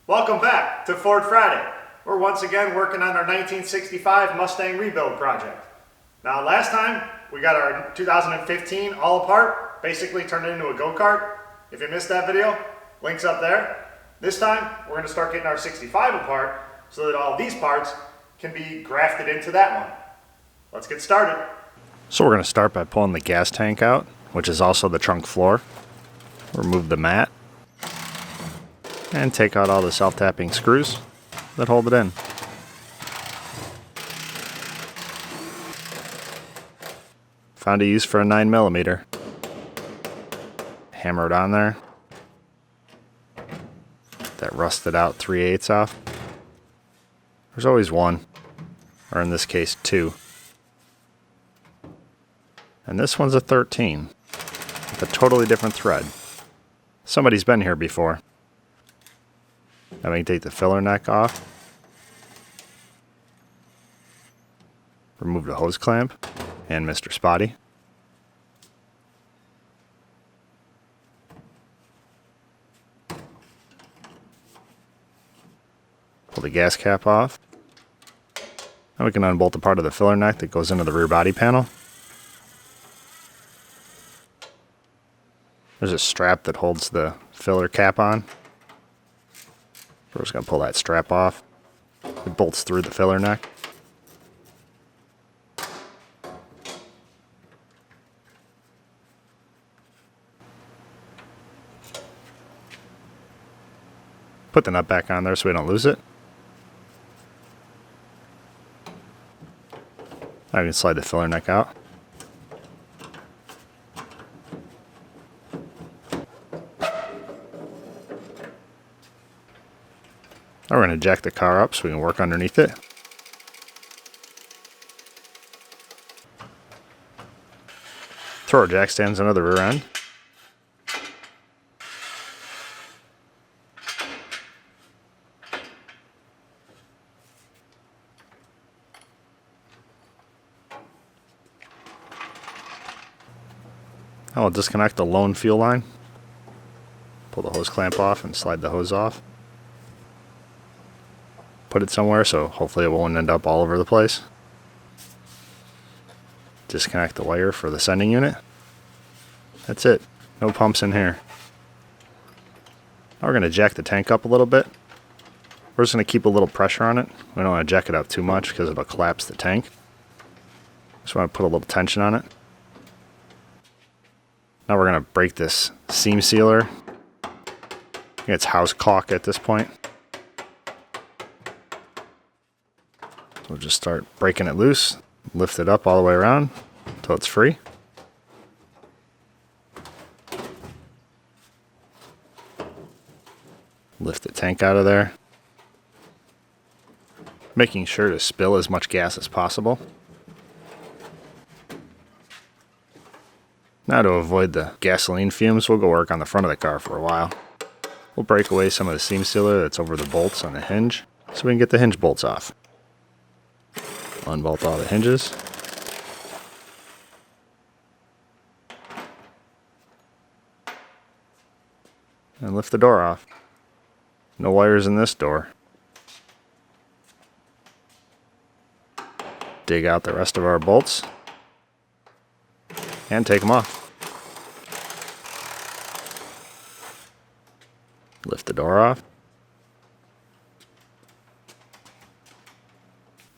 Welcome back to Ford Friday. We're once again working on our 1965 Mustang rebuild project. Now last time we got our 2015 all apart, basically turned it into a go-kart. If you missed that video, link's up there. This time we're going to start getting our 65 apart so that all these parts can be grafted into that one. Let's get started. So we're going to start by pulling the gas tank out, which is also the trunk floor. Remove the mat and take out all the self-tapping screws that hold it in. Found a use for a 9mm. Hammer it on there. That rusted out 3/8 off. There's always one, or in this case 2. And this one's a 13 with a totally different thread. Somebody's been here before. Now we can take the filler neck off. Remove the hose clamp and Mr. Spotty. Pull the gas cap off. Now we can unbolt the part of the filler neck that goes into the rear body panel. There's a strap that holds the filler cap on. We're just going to pull that strap off. It bolts through the filler neck. Put the nut back on there so we don't lose it. Now we can slide the filler neck out. Now we're going to jack the car up so we can work underneath it. Throw our jack stands under the rear end. Now we'll disconnect the lone fuel line. Pull the hose clamp off and slide the hose off. Put it somewhere so hopefully it won't end up all over the place. Disconnect the wire for the sending unit. That's it. No pumps in here. Now we're going to jack the tank up a little bit. We're just going to keep a little pressure on it. We don't want to jack it up too much because it'll collapse the tank. Just want to put a little tension on it. Now we're going to break this seam sealer. It's house caulk at this point. We'll just start breaking it loose, lift it up all the way around until it's free. Lift the tank out of there, making sure to spill as much gas as possible. Now to avoid the gasoline fumes, we'll go work on the front of the car for a while. We'll break away some of the seam sealer that's over the bolts on the hinge so we can get the hinge bolts off. Unbolt all the hinges. And lift the door off. No wires in this door. Dig out the rest of our bolts. And take them off. Lift the door off.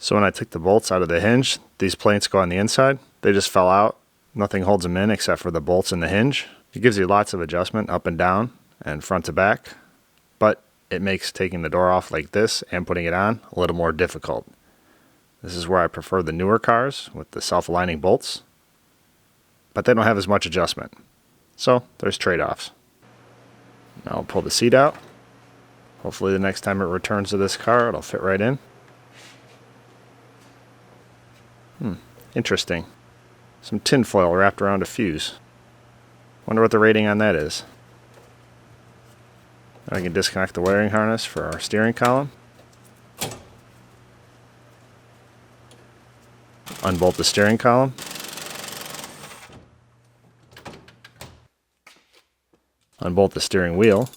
So when I took the bolts out of the hinge, these plates go on the inside. They just fell out. Nothing holds them in except for the bolts and the hinge. It gives you lots of adjustment up and down and front to back, but it makes taking the door off like this and putting it on a little more difficult. This is where I prefer the newer cars with the self-aligning bolts, but they don't have as much adjustment. So there's trade-offs. Now I'll pull the seat out. Hopefully the next time it returns to this car, it'll fit right in. Interesting. Some tin foil wrapped around a fuse. Wonder what the rating on that is. I can disconnect the wiring harness for our steering column. Unbolt the steering column. Unbolt the steering wheel.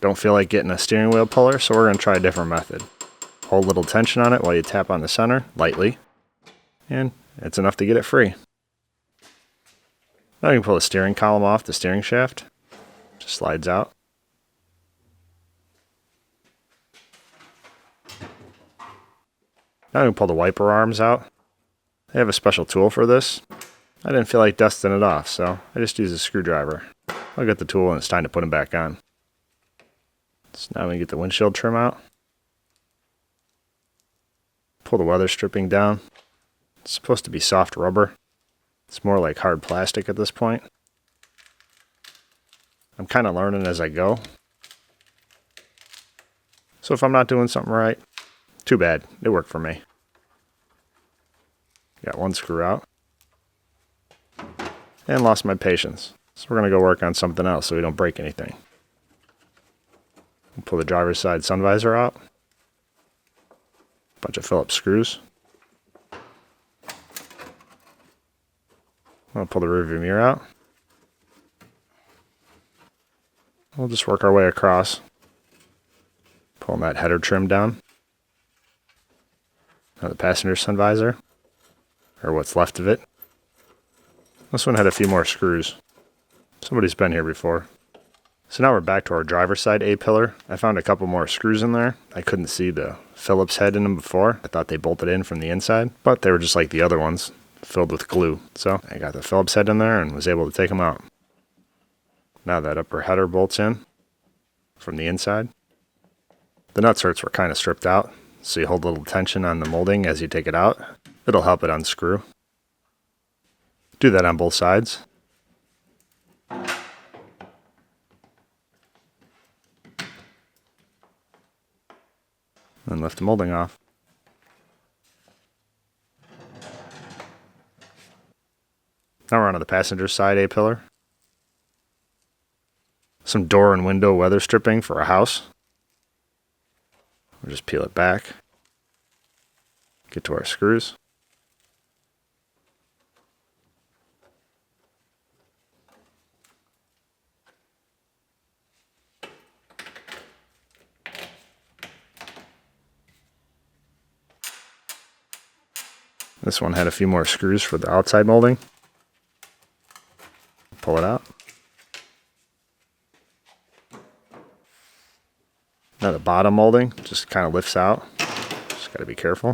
Don't feel like getting a steering wheel puller, so we're going to try a different method. Hold a little tension on it while you tap on the center, lightly, and it's enough to get it free. Now you can pull the steering column off the steering shaft. Just slides out. Now you can pull the wiper arms out. They have a special tool for this. I didn't feel like dusting it off, so I just used a screwdriver. I'll get the tool and it's time to put them back on. So now we get the windshield trim out. Pull the weather stripping down. It's supposed to be soft rubber. It's more like hard plastic at this point. I'm kind of learning as I go. So if I'm not doing something right, too bad. It worked for me. Got one screw out. And lost my patience. So we're going to go work on something else so we don't break anything. We'll pull the driver's side sun visor out. Bunch of Phillips screws. I'll pull the rearview mirror out. We'll just work our way across. Pulling that header trim down. Now the passenger sun visor, or what's left of it. This one had a few more screws. Somebody's been here before. So now we're back to our driver's side A-pillar. I found a couple more screws in there. I couldn't see the Phillips head in them before. I thought they bolted in from the inside, but they were just like the other ones, filled with glue. So I got the Phillips head in there and was able to take them out. Now that upper header bolts in from the inside. The nutserts were kind of stripped out, so you hold a little tension on the molding as you take it out. It'll help it unscrew. Do that on both sides. Then lift the molding off. Now we're onto the passenger side A-pillar. Some door and window weather stripping for a house. We'll just peel it back. Get to our screws. This one had a few more screws for the outside molding. Pull it out. Now the bottom molding just kind of lifts out. Just got to be careful.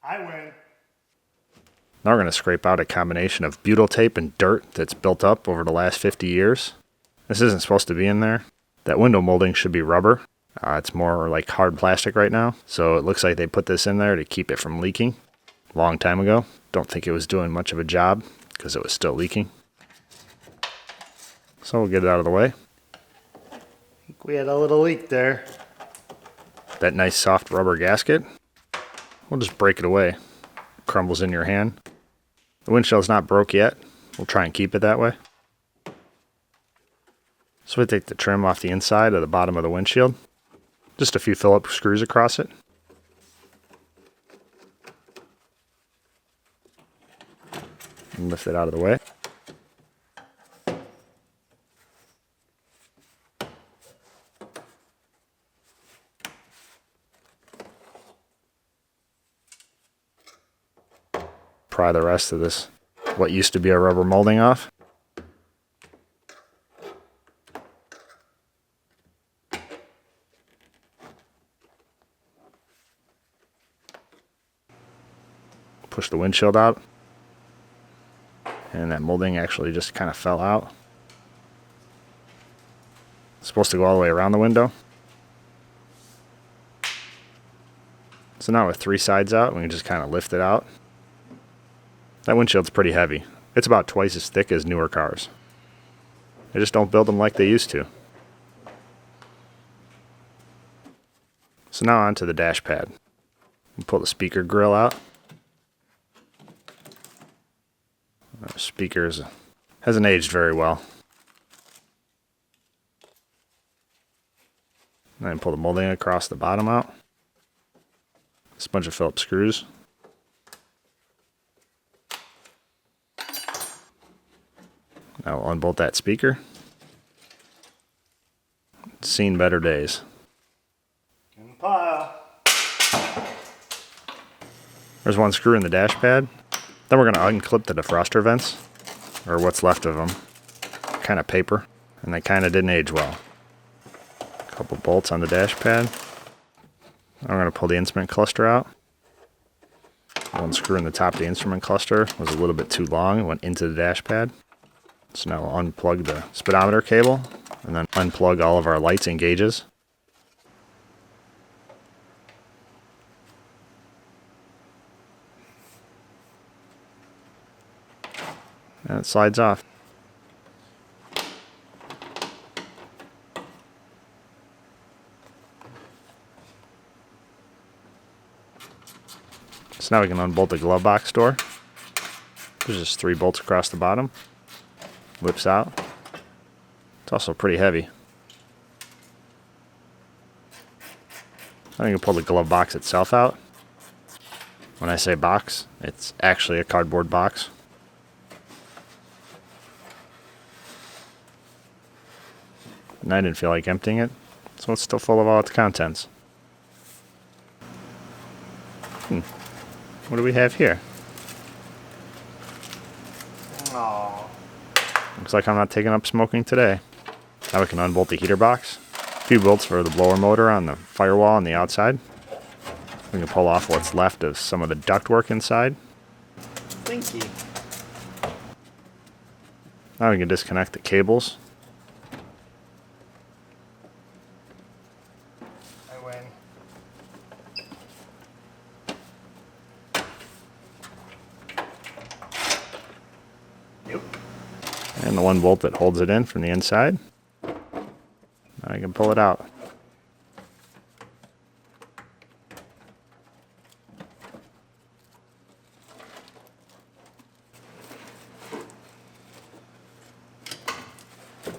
I win. Now we're going to scrape out a combination of butyl tape and dirt that's built up over the last 50 years. This isn't supposed to be in there. That window molding should be rubber. It's more like hard plastic right now. So it looks like they put this in there to keep it from leaking. Long time ago. Don't think it was doing much of a job because it was still leaking. So we'll get it out of the way. I think we had a little leak there. That nice soft rubber gasket, we'll just break it away. It crumbles in your hand. The windshield's not broke yet. We'll try and keep it that way. So we take the trim off the inside of the bottom of the windshield. Just a few Phillips screws across it. And lift it out of the way. Pry the rest of this, what used to be a rubber molding, off. Push the windshield out. And that molding actually just kind of fell out. It's supposed to go all the way around the window. So now with three sides out, we can just kind of lift it out. That windshield's pretty heavy. It's about twice as thick as newer cars. They just don't build them like they used to. So now onto the dash pad. We'll pull the speaker grill out. Our speaker hasn't aged very well. And then pull the molding across the bottom out. Just a bunch of Phillips screws. Now we'll unbolt that speaker. seen better days. In the pile. There's one screw in the dash pad. Then we're going to unclip the defroster vents, or what's left of them. Kind of paper, and they kind of didn't age well. A couple bolts on the dash pad. I'm going to pull the instrument cluster out. One screw in the top of the instrument cluster was a little bit too long. It went into the dash pad. So now we'll unplug the speedometer cable and then unplug all of our lights and gauges. And it slides off. So now we can unbolt the glove box door. There's just 3 bolts across the bottom. Whips out. It's also pretty heavy. I can pull the glove box itself out. When I say box, it's actually a cardboard box. And I didn't feel like emptying it, so it's still full of all its contents. What do we have here? Aww. Looks like I'm not taking up smoking today. Now we can unbolt the heater box. A few bolts for the blower motor on the firewall on the outside. We can pull off what's left of some of the ductwork inside. Thinky. Now we can disconnect the cables. I win. Yep. And the one bolt that holds it in from the inside. Now I can pull it out.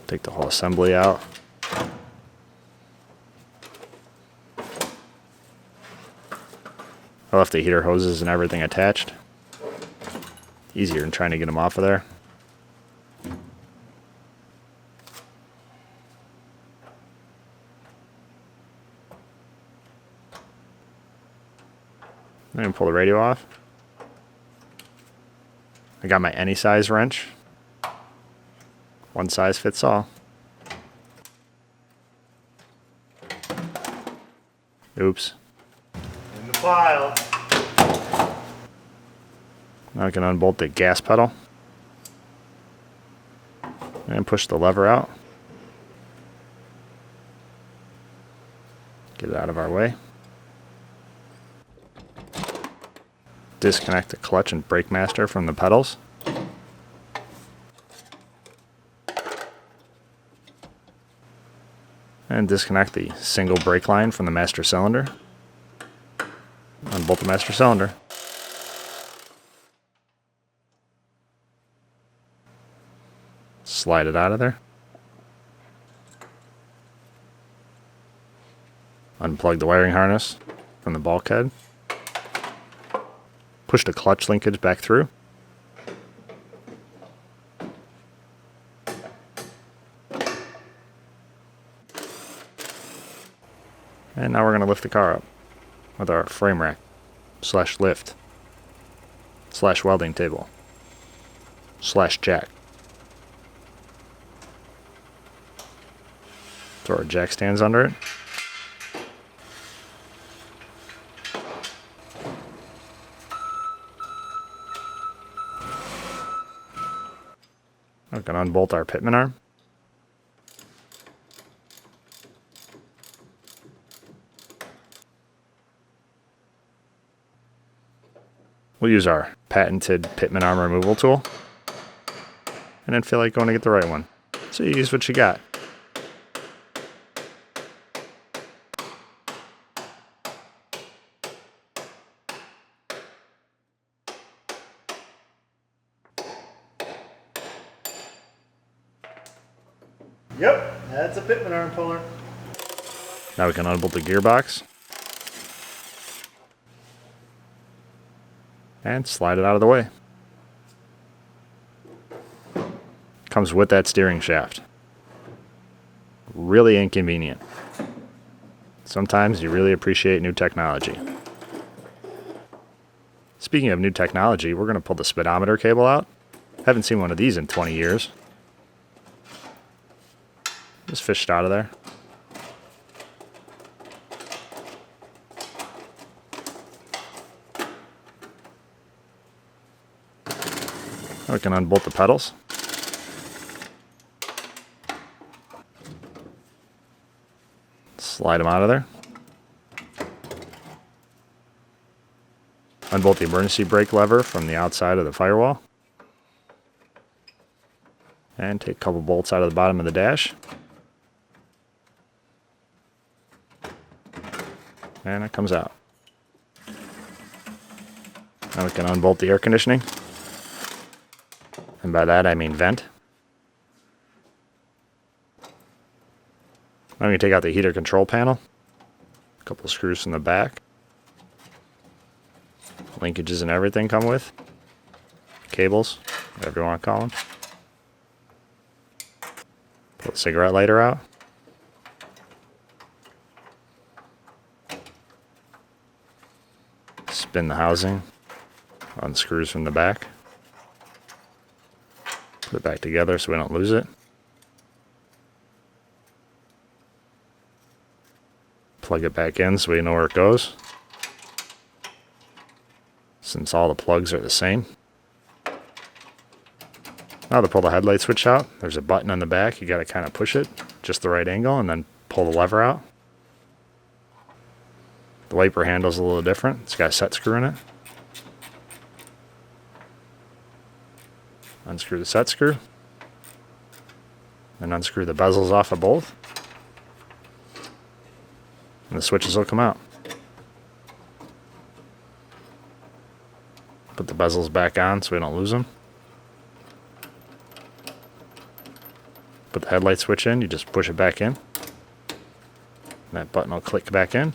Take the whole assembly out. I left the heater hoses and everything attached. Easier than trying to get them off of there. I'm going to pull the radio off. I got my any size wrench. One size fits all. Oops. In the pile. Now I can unbolt the gas pedal. And push the lever out. Get it out of our way. Disconnect the clutch and brake master from the pedals. And disconnect the single brake line from the master cylinder. Unbolt the master cylinder. Slide it out of there. Unplug the wiring harness from the bulkhead. Push the clutch linkage back through. And now we're going to lift the car up with our frame rack / lift / welding table / jack. Throw our jack stands under it. We can unbolt our pitman arm. We'll use our patented pitman arm removal tool. And then feel like going to get the right one. So you use what you got. Yep, that's a pitman arm puller. Now we can unbolt the gearbox. And slide it out of the way. Comes with that steering shaft. really inconvenient. Sometimes you really appreciate new technology. Speaking of new technology, we're going to pull the speedometer cable out. Haven't seen one of these in 20 years. Just fished out of there. Now we can unbolt the pedals. Slide them out of there. Unbolt the emergency brake lever from the outside of the firewall. And take a couple bolts out of the bottom of the dash. And it comes out. Now we can unbolt the air conditioning. And by that I mean vent. Now we can take out the heater control panel. A couple screws from the back. Linkages and everything come with. Cables, whatever you want to call them. Pull the cigarette lighter out. Spin the housing. Unscrews from the back. Put it back together so we don't lose it. Plug it back in so we know where it goes. Since all the plugs are the same. Now to pull the headlight switch out, there's a button on the back. You got to kind of push it just the right angle and then pull the lever out. The wiper handle's a little different. It's got a set screw in it. Unscrew the set screw. And unscrew the bezels off of both. And the switches will come out. Put the bezels back on so we don't lose them. Put the headlight switch in, you just push it back in. And that button will click back in.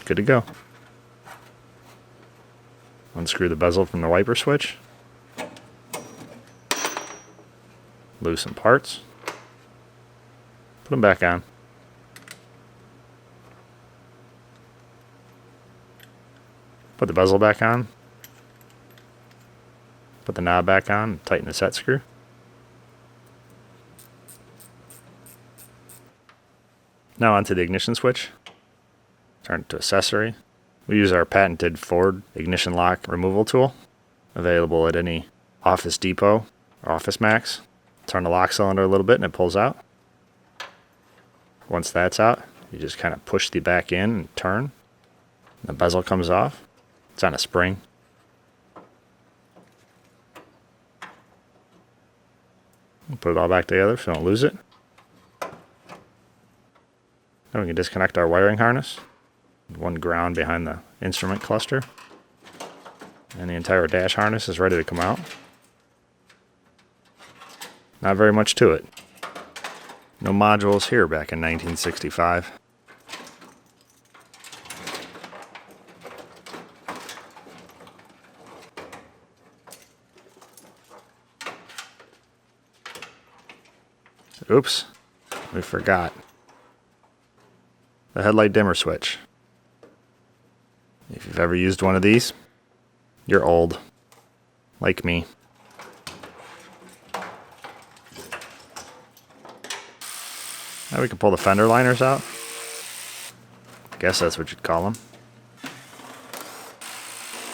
Good to go. Unscrew the bezel from the wiper switch. Loosen parts. Put them back on. Put the bezel back on. Put the knob back on. Tighten the set screw. Now onto the ignition switch. Turn it to accessory. We use our patented Ford ignition lock removal tool. Available at any Office Depot or Office Max. Turn the lock cylinder a little bit and it pulls out. Once that's out, you just kind of push the back in and turn. The bezel comes off. It's on a spring. Put it all back together so you don't lose it. Then we can disconnect our wiring harness. One ground behind the instrument cluster. And the entire dash harness is ready to come out. Not very much to it. No modules here back in 1965. Oops, we forgot. The headlight dimmer switch. If you've ever used one of these, you're old. Like me. Now we can pull the fender liners out. Guess that's what you'd call them.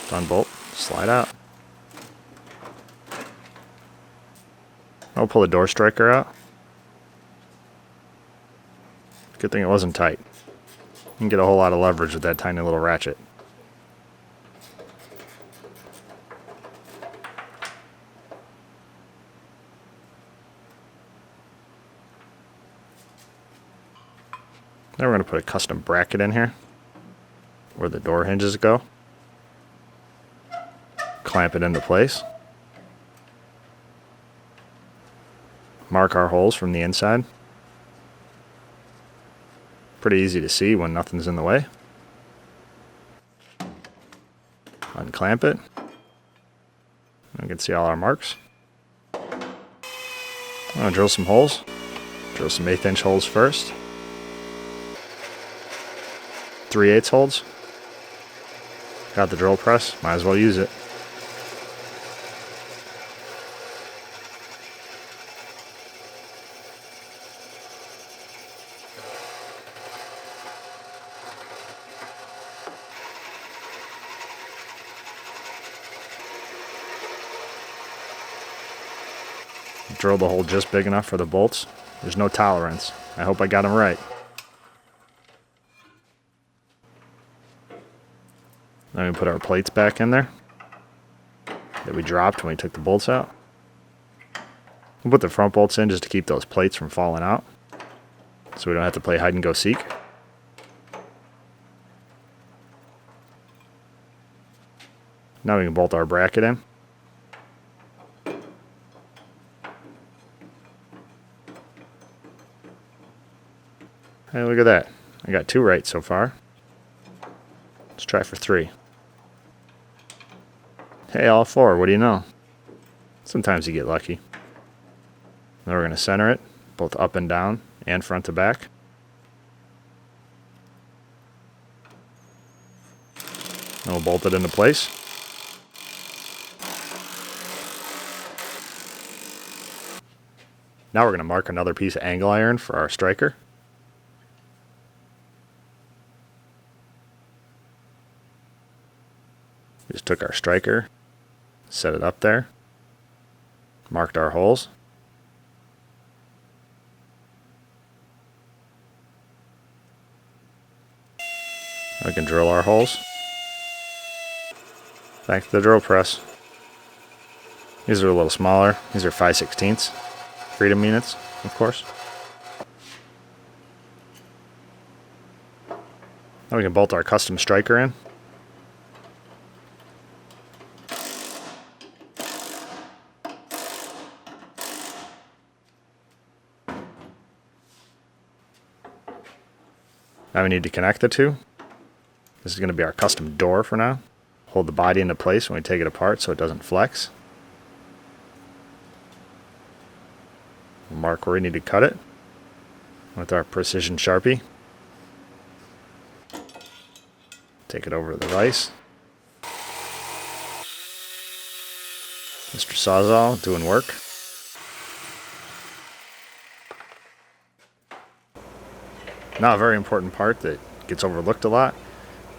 Unbolt, slide out. I'll pull the door striker out. Good thing it wasn't tight. You can get a whole lot of leverage with that tiny little ratchet. Now we're going to put a custom bracket in here where the door hinges go. Clamp it into place. Mark our holes from the inside. Pretty easy to see when nothing's in the way. Unclamp it. We can see all our marks. I'm going to drill some holes. Drill some 1/8" holes first. 3/8 holes. Got the drill press, might as well use it. Drilled the hole just big enough for the bolts. There's no tolerance. I hope I got them right. Then we put our plates back in there that we dropped when we took the bolts out. We'll put the front bolts in just to keep those plates from falling out, so we don't have to play hide and go seek. Now we can bolt our bracket in. Hey, look at that. I got 2 right so far. Let's try for 3. Hey, all 4. What do you know? Sometimes you get lucky. Now we're going to center it, both up and down, and front to back. And we'll bolt it into place. Now we're going to mark another piece of angle iron for our striker. Just took our striker, set it up there, marked our holes. We can drill our holes. Back to the drill press. These are a little smaller. These are 5/16 Freedom units, of course. Now we can bolt our custom striker in. Now we need to connect the two. This is going to be our custom door for now. Hold the body into place when we take it apart so it doesn't flex. We'll mark where we need to cut it with our precision Sharpie. Take it over to the vise. Mr. Sawzall doing work. Now a very important part that gets overlooked a lot.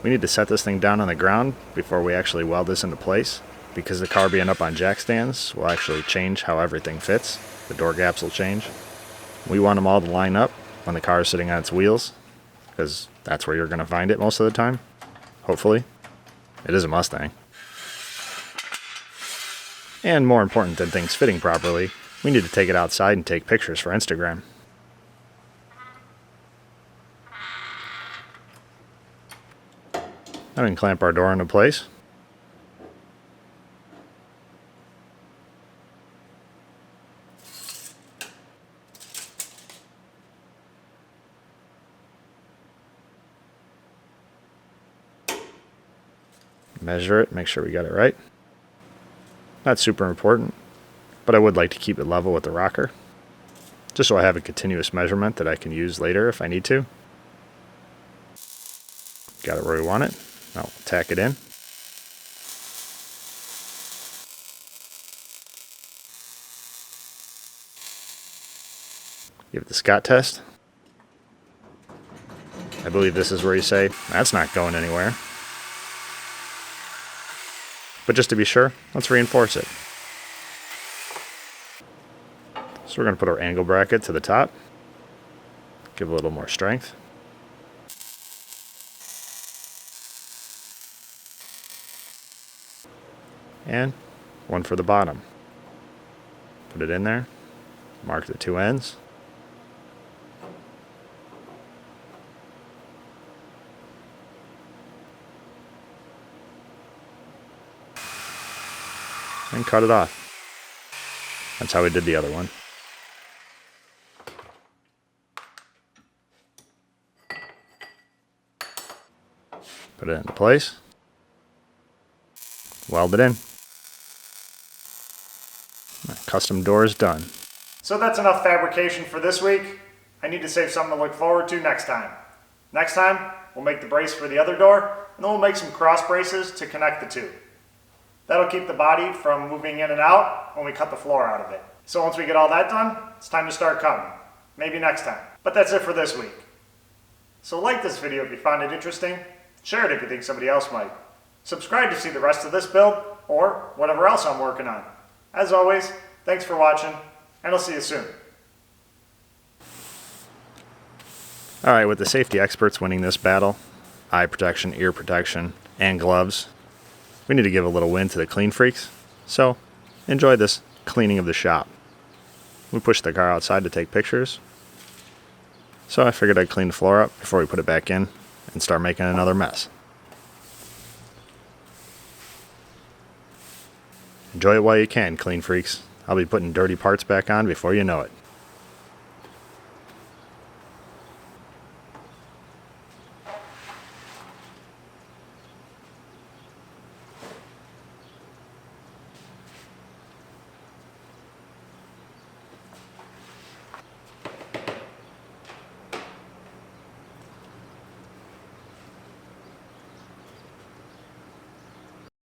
We need to set this thing down on the ground before we actually weld this into place, because the car being up on jack stands will actually change how everything fits. The door gaps will change. We want them all to line up when the car is sitting on its wheels, because that's where you're going to find it most of the time. Hopefully. It is a Mustang. And more important than things fitting properly, we need to take it outside and take pictures for Instagram. Now we can clamp our door into place. Measure it, make sure we got it right. Not super important, but I would like to keep it level with the rocker, just so I have a continuous measurement that I can use later if I need to. Got it where we want it. Now we'll tack it in. Give it the Scott test. I believe this is where you say, that's not going anywhere. But just to be sure, let's reinforce it. So we're going to put our angle bracket to the top. Give it a little more strength. And one for the bottom. Put it in there. Mark the 2 ends. And cut it off. That's how we did the other one. Put it into place. Weld it in. My custom door is done. So that's enough fabrication for this week. I need to save something to look forward to next time. Next time, we'll make the brace for the other door, and then we'll make some cross braces to connect the two. That'll keep the body from moving in and out when we cut the floor out of it. So once we get all that done, it's time to start cutting. Maybe next time. But that's it for this week. So like this video if you found it interesting, share it if you think somebody else might. Subscribe to see the rest of this build, or whatever else I'm working on. As always, thanks for watching, and I'll see you soon. Alright, with the safety experts winning this battle, eye protection, ear protection, and gloves, we need to give a little win to the clean freaks. So, enjoy this cleaning of the shop. We pushed the car outside to take pictures, so I figured I'd clean the floor up before we put it back in and start making another mess. Enjoy it while you can, clean freaks. I'll be putting dirty parts back on before you know it.